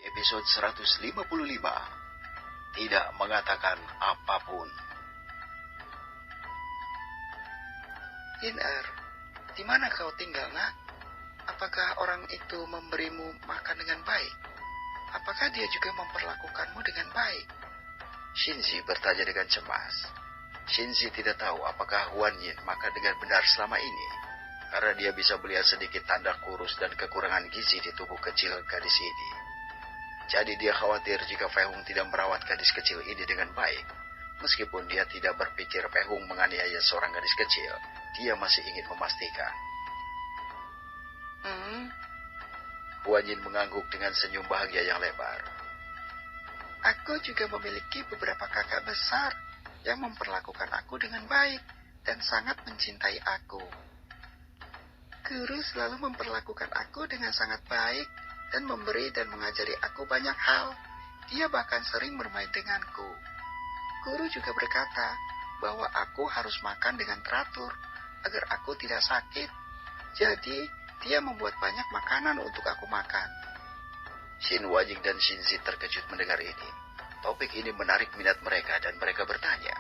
Episode 155, tidak mengatakan apapun. Yinar, di mana kau tinggal, nak? Apakah orang itu memberimu makan dengan baik? Apakah dia juga memperlakukanmu dengan baik? Shinji bertanya dengan cemas. Shinji tidak tahu apakah Huan Yin makan dengan benar selama ini, karena dia bisa melihat sedikit tanda kurus dan kekurangan gizi di tubuh kecil gadis ini. Jadi dia khawatir jika Fei Hung tidak merawat gadis kecil ini dengan baik. Meskipun dia tidak berpikir Fei Hung menganiaya seorang gadis kecil, dia masih ingin memastikan. Huan Yin mengangguk dengan senyum bahagia yang lebar. Aku juga memiliki beberapa kakak besar yang memperlakukan aku dengan baik dan sangat mencintai aku. Guru selalu memperlakukan aku dengan sangat baik dan memberi dan mengajari aku banyak hal. Dia bahkan sering bermain denganku. Guru juga berkata bahwa aku harus makan dengan teratur agar aku tidak sakit. Jadi, dia membuat banyak makanan untuk aku makan. Shin Wajing dan Shinzi terkejut mendengar ini. Topik ini menarik minat mereka dan mereka bertanya.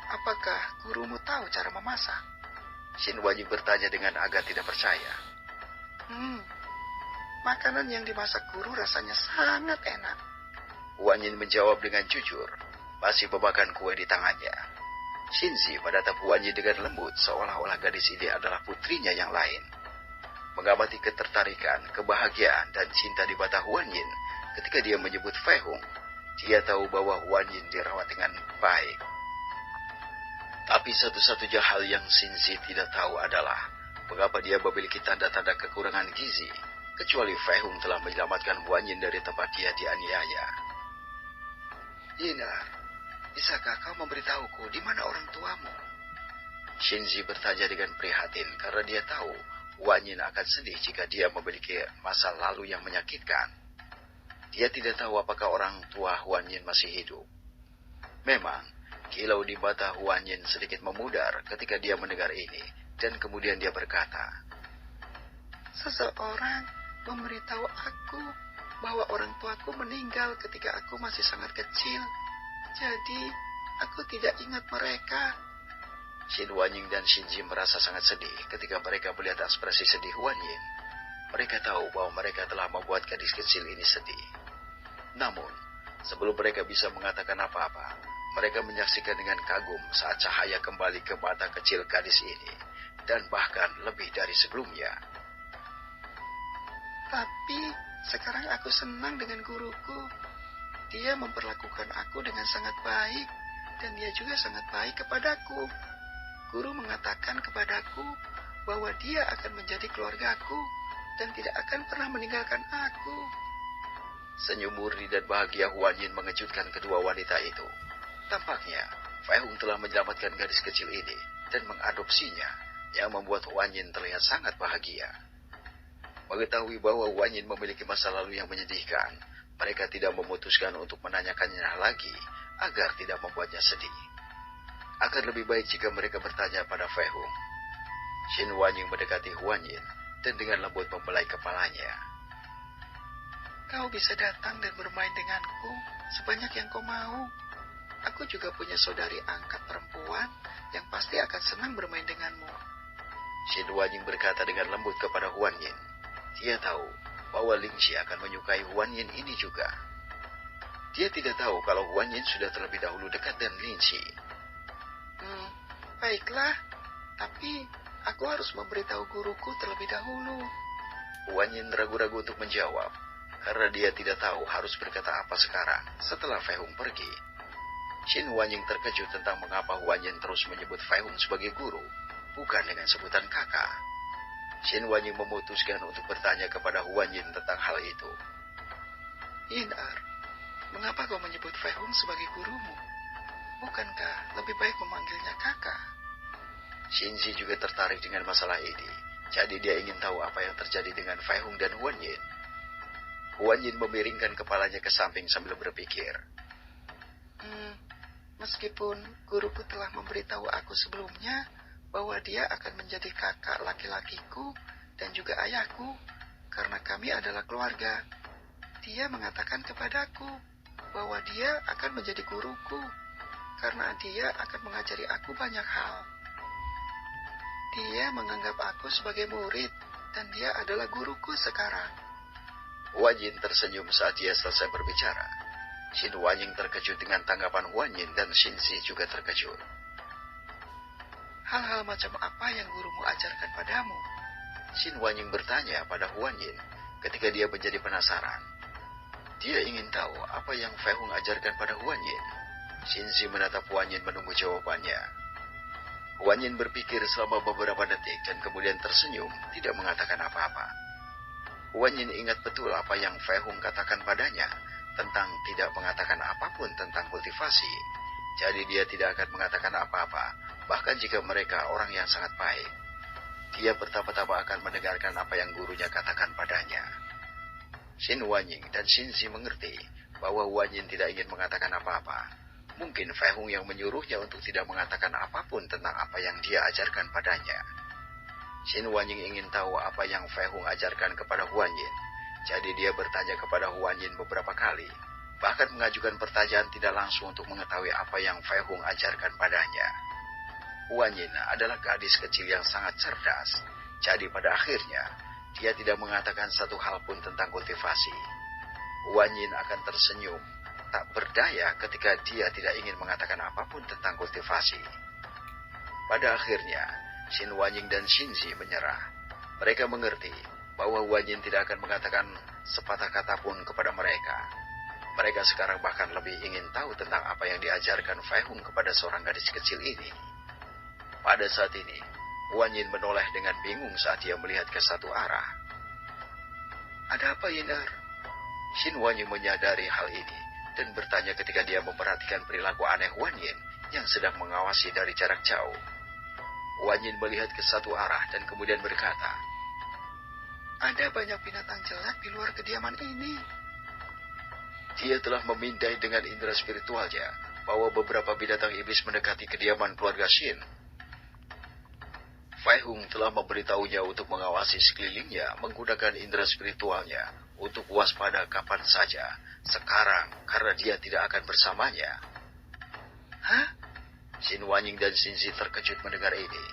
Apakah gurumu tahu cara memasak? Shin Wajing bertanya dengan agak tidak percaya. Makanan yang dimasak guru rasanya sangat enak. Huan Yin menjawab dengan jujur, masih memakan kue di tangannya. Shinzi menatap Huan Yin dengan lembut seolah-olah gadis ini adalah putrinya yang lain. Mengamati ketertarikan, kebahagiaan, dan cinta di mata Huan Yin ketika dia menyebut Fei Hung, dia tahu bahwa Huan Yin dirawat dengan baik. Tapi satu-satunya hal yang Shinzi tidak tahu adalah mengapa dia memiliki tanda-tanda kekurangan gizi, kecuali Fei Hung telah menyelamatkan Huan Yin dari tempat dia dianiaya. Yinar, bisakah kau memberitahuku di mana orang tuamu? Shinzi bertanya dengan prihatin karena dia tahu Huan Yin akan sedih jika dia memiliki masa lalu yang menyakitkan. Dia tidak tahu apakah orang tua Huan Yin masih hidup. Memang, kilau di mata Huan Yin sedikit memudar ketika dia mendengar ini, dan kemudian dia berkata, seseorang memberitahu aku bahwa orang tuaku meninggal ketika aku masih sangat kecil. Jadi, aku tidak ingat mereka. Shin Wanying dan Shinji merasa sangat sedih ketika mereka melihat ekspresi sedih Huan Yin. Mereka tahu bahwa mereka telah membuat gadis kecil ini sedih. Namun, sebelum mereka bisa mengatakan apa-apa, mereka menyaksikan dengan kagum saat cahaya kembali ke mata kecil gadis ini, dan bahkan lebih dari sebelumnya. Tapi, sekarang aku senang dengan guruku. Dia memperlakukan aku dengan sangat baik, dan dia juga sangat baik kepadaku. Guru mengatakan kepadaku bahwa dia akan menjadi keluargaku dan tidak akan pernah meninggalkan aku. Senyum murni dan bahagia Huan Yin mengejutkan kedua wanita itu. Tampaknya, Fei Hung telah menyelamatkan gadis kecil ini dan mengadopsinya, yang membuat Huan Yin terlihat sangat bahagia. Mengetahui bahwa Huan Yin memiliki masa lalu yang menyedihkan, mereka tidak memutuskan untuk menanyakannya lagi agar tidak membuatnya sedih. Akan lebih baik jika mereka bertanya pada Fei Hung. Shin Wanying mendekati Huan Yin dan dengan lembut membelai kepalanya. Kau bisa datang dan bermain denganku sebanyak yang kau mau. Aku juga punya saudari angkat perempuan yang pasti akan senang bermain denganmu. Shin Wanying berkata dengan lembut kepada Huan Yin. Dia tahu bahwa Ling Xi akan menyukai Huan Yin ini juga. Dia tidak tahu kalau Huan Yin sudah terlebih dahulu dekat dengan Ling Xi. Baiklah, tapi aku harus memberitahu guruku terlebih dahulu. Huan Yin ragu-ragu untuk menjawab, karena dia tidak tahu harus berkata apa sekarang setelah Fei Hung pergi. Shin Wanying terkejut tentang mengapa Huan Yin terus menyebut Fei Hung sebagai guru, bukan dengan sebutan kakak. Shin Wanying memutuskan untuk bertanya kepada Huan Yin tentang hal itu. Yinar, mengapa kau menyebut Fei Hung sebagai gurumu? Bukankah lebih baik memanggilnya kakak? Shinji juga tertarik dengan masalah ini, jadi dia ingin tahu apa yang terjadi dengan Fei Hung dan Huan Yin. Huan Yin memiringkan kepalanya ke samping sambil berpikir. Meskipun guruku telah memberitahu aku sebelumnya bahwa dia akan menjadi kakak laki-lakiku dan juga ayahku, karena kami adalah keluarga. dia mengatakan kepadaku bahwa dia akan menjadi guruku, karena dia akan mengajari aku banyak hal. Dia menganggap aku sebagai murid, dan dia adalah guruku sekarang. Huan Yin tersenyum saat dia selesai berbicara. Xin Huanying terkejut dengan tanggapan Huan Yin dan Xinzi juga terkejut. Hal-hal macam apa yang gurumu ajarkan padamu? Xin Huanying bertanya pada Huan Yin ketika dia menjadi penasaran. Dia ingin tahu apa yang Fei Hung ajarkan pada Huan Yin. Xinzi menatap Huan Yin menunggu jawabannya. Huan Yin berpikir selama beberapa detik dan kemudian tersenyum, tidak mengatakan apa-apa. Huan Yin ingat betul apa yang Fei Hung katakan padanya tentang tidak mengatakan apapun tentang kultivasi. Jadi dia tidak akan mengatakan apa-apa, bahkan jika mereka orang yang sangat baik. Dia bertapa-tapa akan mendengarkan apa yang gurunya katakan padanya. Xin Huanying dan Xinzi mengerti bahwa Huan Yin tidak ingin mengatakan apa-apa. Mungkin Fei Hung yang menyuruhnya untuk tidak mengatakan apapun tentang apa yang dia ajarkan padanya. Xin Huanying ingin tahu apa yang Fei Hung ajarkan kepada Huan Yin. Jadi dia bertanya kepada Huan Yin beberapa kali, bahkan mengajukan pertanyaan tidak langsung untuk mengetahui apa yang Fei Hung ajarkan padanya. Huan Yin adalah gadis kecil yang sangat cerdas. Jadi pada akhirnya, dia tidak mengatakan satu hal pun tentang kultivasi. Huan Yin akan tersenyum, tak berdaya ketika dia tidak ingin mengatakan apapun tentang kultivasi. Pada akhirnya, Xin Huanying dan Xinzi menyerah. Mereka mengerti bahwa Huan Yin tidak akan mengatakan sepatah kata pun kepada mereka. Mereka sekarang bahkan lebih ingin tahu tentang apa yang diajarkan Fei Hung kepada seorang gadis kecil ini. Pada saat ini, Huan Yin menoleh dengan bingung saat dia melihat ke satu arah. Ada apa, Yinar? Xin Huanying menyadari hal ini dan bertanya ketika dia memperhatikan perilaku aneh Huan Yin yang sedang mengawasi dari jarak jauh. Huan Yin melihat ke satu arah dan kemudian berkata, ada banyak binatang jelek di luar kediaman ini. Dia telah memindai dengan indera spiritualnya bahwa beberapa binatang iblis mendekati kediaman keluarga Xin. Fei Hung telah memberitahunya untuk mengawasi sekelilingnya menggunakan indera spiritualnya untuk waspada kapan saja, sekarang karena dia tidak akan bersamanya. Hah? Xin Huanying dan Xinzi terkejut mendengar ini.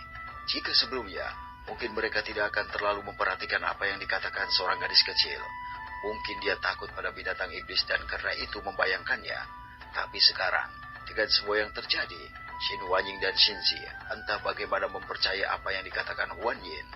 Jika sebelumnya, mungkin mereka tidak akan terlalu memperhatikan apa yang dikatakan seorang gadis kecil. Mungkin dia takut pada binatang iblis dan karena itu membayangkannya. Tapi sekarang, dengan semua yang terjadi, Xin Huanying dan Xinzi entah bagaimana mempercayai apa yang dikatakan Huan Yin.